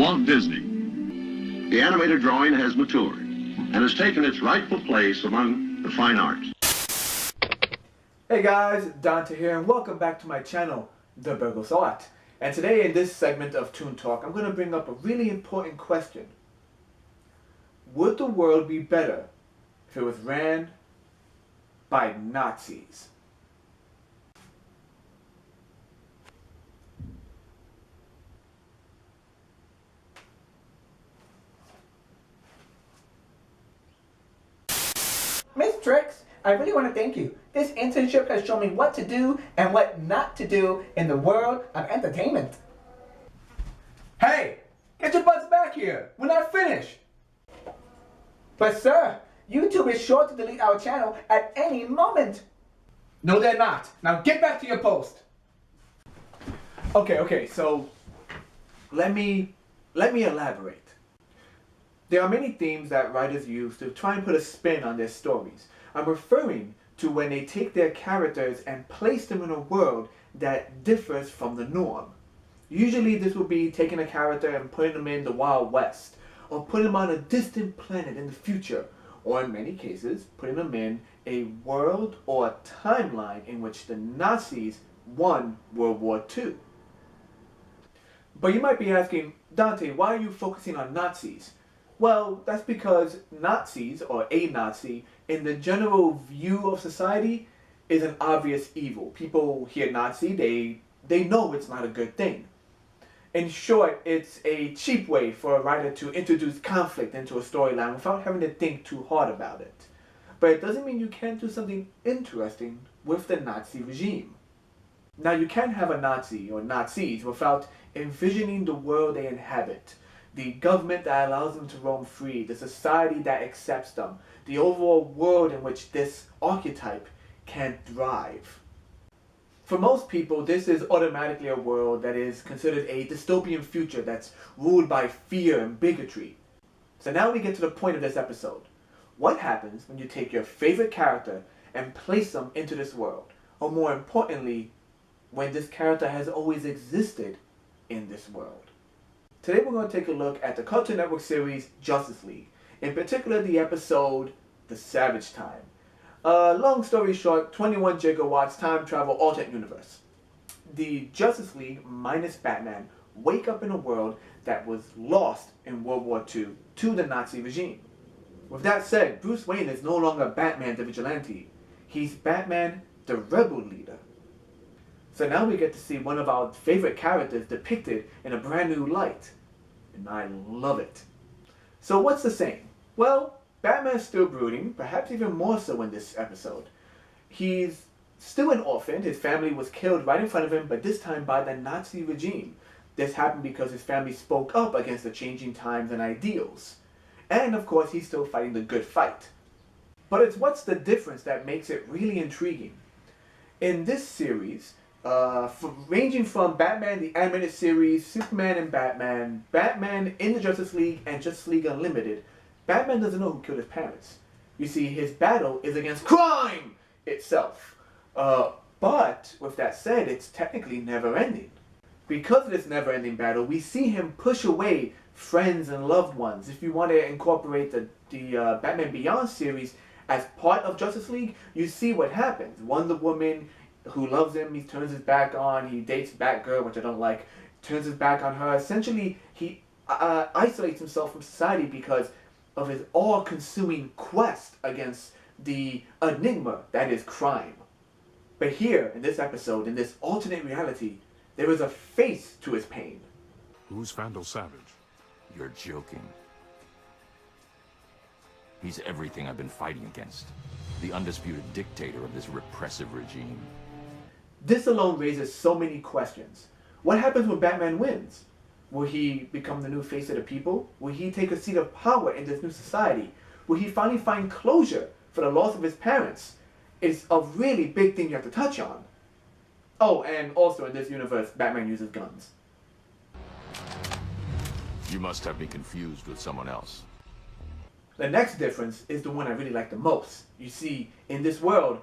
Walt Disney. The animated drawing has matured and has taken its rightful place among the fine arts. Hey guys, Dante here and welcome back to my channel, The Burgos Art. And today in this segment of Toon Talk, I'm going to bring up a really important question. Would the world be better if it was ran by Nazis? Miss T.R.I.X, I really want to thank you. This internship has shown me what to do and what not to do in the world of entertainment. Hey! Get your butts back here! We're not finished! But sir, YouTube is sure to delete our channel at any moment. No, they're not. Now get back to your post. Okay, so let me elaborate. There are many themes that writers use to try and put a spin on their stories. I'm referring to when they take their characters and place them in a world that differs from the norm. Usually this will be taking a character and putting them in the Wild West, or putting them on a distant planet in the future, or in many cases, putting them in a world or a timeline in which the Nazis won World War II. But you might be asking, Dante, why are you focusing on Nazis? Well, that's because Nazis, or a Nazi, in the general view of society, is an obvious evil. People hear Nazi, they know it's not a good thing. In short, it's a cheap way for a writer to introduce conflict into a storyline without having to think too hard about it. But it doesn't mean you can't do something interesting with the Nazi regime. Now, you can't have a Nazi or Nazis without envisioning the world they inhabit, the government that allows them to roam free, the society that accepts them, the overall world in which this archetype can thrive. For most people, this is automatically a world that is considered a dystopian future that's ruled by fear and bigotry. So now we get to the point of this episode. What happens when you take your favorite character and place them into this world? Or more importantly, when this character has always existed in this world? Today we're going to take a look at the Cartoon Network series Justice League, in particular the episode The Savage Time. Long story short, 21 gigawatts time travel alternate universe. The Justice League minus Batman wake up in a world that was lost in World War II to the Nazi regime. With that said, Bruce Wayne is no longer Batman the Vigilante. He's Batman the Rebel Leader. So now we get to see one of our favorite characters depicted in a brand new light. And I love it. So what's the saying? Well, Batman's still brooding, perhaps even more so in this episode. He's still an orphan. His family was killed right in front of him, but this time by the Nazi regime. This happened because his family spoke up against the changing times and ideals. And of course, he's still fighting the good fight. But it's what's the difference that makes it really intriguing. In this series, ranging from Batman the Animated Series, Superman and Batman, Batman in the Justice League, and Justice League Unlimited, Batman doesn't know who killed his parents. You see, his battle is against crime itself. But with that said, it's technically never-ending. Because of this never-ending battle, we see him push away friends and loved ones. If you want to incorporate the Batman Beyond series as part of Justice League, you see what happens. Wonder Woman, who loves him, he turns his back on, he dates Batgirl, which I don't like, turns his back on her. Essentially, he isolates himself from society because of his all-consuming quest against the enigma that is crime. But here, in this episode, in this alternate reality, there is a face to his pain. Who's Vandal Savage? You're joking. He's everything I've been fighting against. The undisputed dictator of this repressive regime. This alone raises so many questions. What happens when Batman wins? Will he become the new face of the people? Will he take a seat of power in this new society? Will he finally find closure for the loss of his parents? It's a really big thing you have to touch on. Oh, and also in this universe, Batman uses guns. You must have me confused with someone else. The next difference is the one I really like the most. You see, in this world,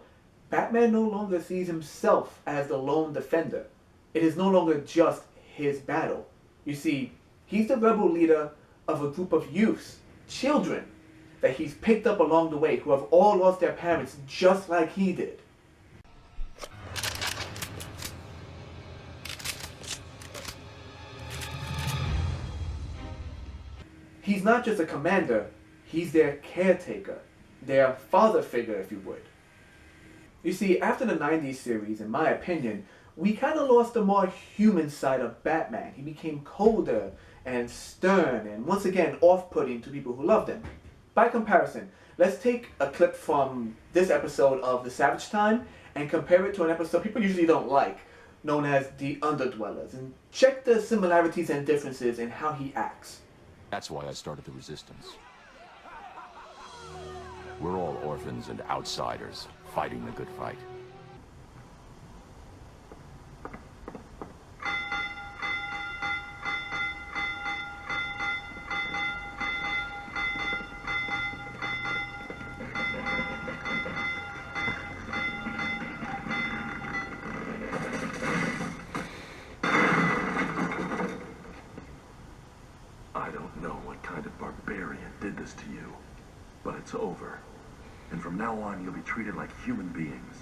Batman no longer sees himself as the lone defender. It is no longer just his battle. You see, He's the rebel leader of a group of youths, children, that he's picked up along the way who have all lost their parents just like he did. He's not just a commander, he's their caretaker, their father figure, if you would. You see, after the 90s series, in my opinion, we kind of lost the more human side of Batman. He became colder and stern and once again off-putting to people who loved him. By comparison, let's take a clip from this episode of The Savage Time and compare it to an episode people usually don't like, known as The Underdwellers, and check the similarities and differences in how he acts. That's why I started the Resistance. We're all orphans and outsiders, fighting the good fight. I don't know what kind of barbarian did this to you, but it's over. And from now on, you'll be treated like human beings.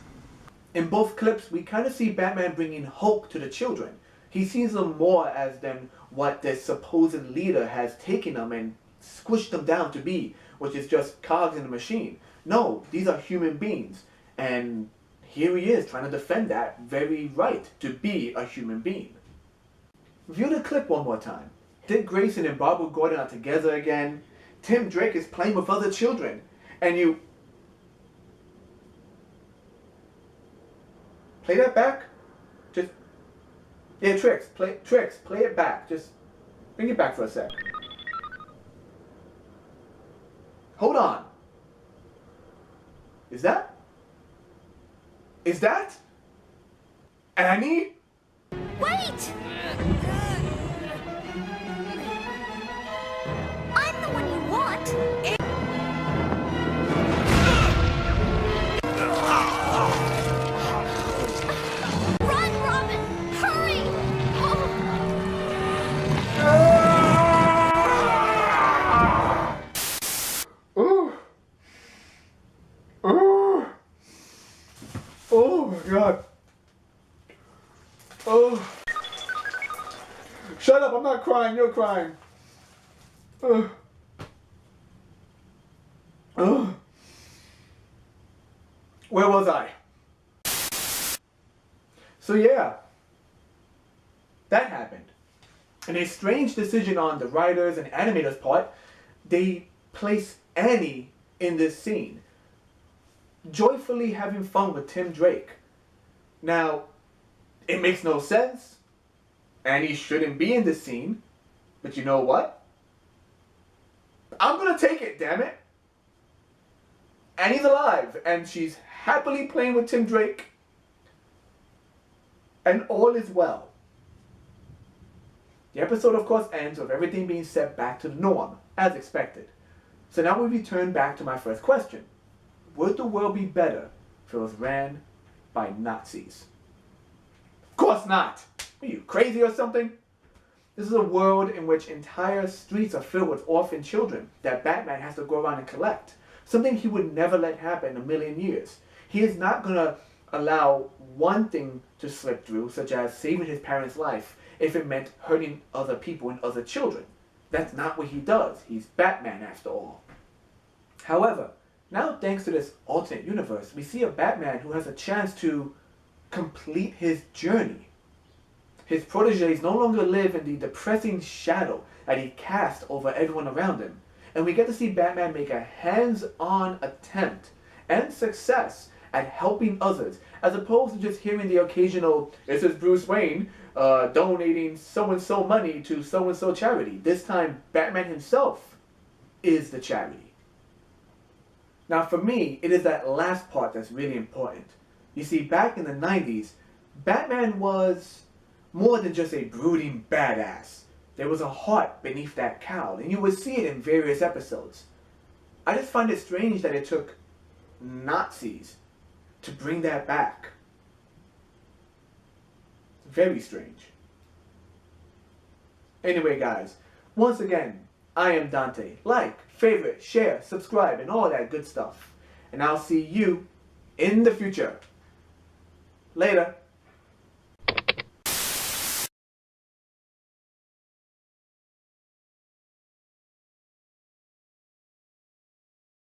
In both clips, we kind of see Batman bringing hope to the children. He sees them more as than what their supposed leader has taken them and squished them down to be, which is just cogs in the machine. No, these are human beings. And here he is trying to defend that very right to be a human being. View the clip one more time. Dick Grayson and Barbara Gordon are together again. Tim Drake is playing with other children. And you... Play that back. Just... Yeah, T.R.I.X. Play it back. Just bring it back for a sec. Hold on. Is that Annie? Wait! I'm the one you want. Run, Robin! Hurry! Oh. Oh my God. Oh. Shut up, I'm not crying, you're crying. Where was I? So yeah, that happened. And a strange decision on the writers and animators' part, they place Annie in this scene, joyfully having fun with Tim Drake. Now, it makes no sense. Annie shouldn't be in this scene. But you know what? I'm gonna take it, damn it. Annie's alive, and she's happily playing with Tim Drake. And all is well. The episode, of course, ends with everything being set back to the norm, as expected. So now we return back to my first question. Would the world be better if it was ran by Nazis? Of course not! Are you crazy or something? This is a world in which entire streets are filled with orphan children that Batman has to go around and collect. Something he would never let happen in a million years. He is not going to allow one thing to slip through, such as saving his parents' life, if it meant hurting other people and other children. That's not what he does. He's Batman after all. However, now thanks to this alternate universe, we see a Batman who has a chance to complete his journey. His protégés no longer live in the depressing shadow that he cast over everyone around him. And we get to see Batman make a hands-on attempt and success at helping others, as opposed to just hearing the occasional, "This is Bruce Wayne donating so-and-so money to so-and-so charity." This time, Batman himself is the charity. Now for me, it is that last part that's really important. You see, back in the 90s, Batman was more than just a brooding badass. There was a heart beneath that cowl, and you would see it in various episodes. I just find it strange that it took Nazis to bring that back. Very strange. Anyway, guys, Once again, I am Dante. Like, favorite, share, subscribe, and all that good stuff. And I'll see you in the future. Later.